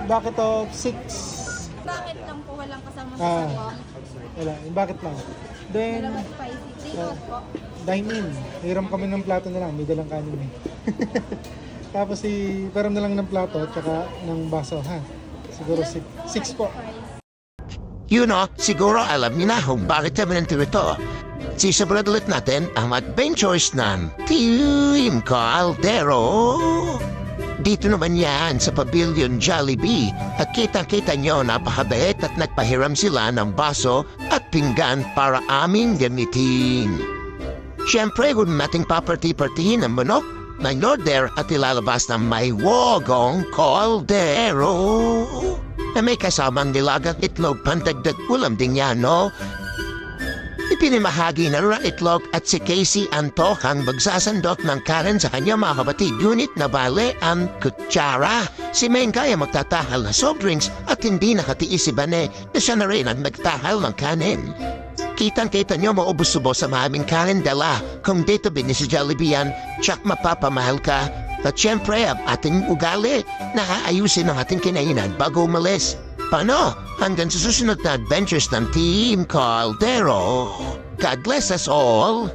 bucket of 6. Bakit lang po walang kasama sa Ah, sawa? wala. Yung bucket lang. Then, Dalawa spicy. Dito po. dine-in. Hiram kami ng plato na lang. May dalang kanin eh. Tapos param na lang ng plato at saka ng baso, ha? Siguro 6 po. You know, siguro alam niyo na kung bakit kami nandito ito. Sisabunod ulit natin ang adventures ng Team Caldero. Dito naman yan sa Pavilion Jollibee at kitang-kita nyo napakabait at nagpahiram sila ng baso at pinggan para aming gamitin. Siyempre, kung nating paparti-partihin ang manok, may order at ilalabas ng may wogong caldero. Na may kasamang nilagang itlog pandagdag ulam din yan, no? Ipinimahagi na rin itlog at si Casey antok ang magsasandok ng kanin sa kanya mga kapatid. Ngunit nabale ang kutsara. Si Maine kaya magtatahal na soft drinks at hindi nakatiis si Bane na siya na rin ang nagtahal ng kanin. Kitang-kita nyo maubos-ubos sa maraming kanin dala. Kung dito bin si Jollibee yan, tsak mapapamahal ka. At syempre, ang ating ugali, naaayusin ang ating kinainan bago umalis. Paano? Hanggang sa susunod na adventures ng Team Caldero. God bless us all!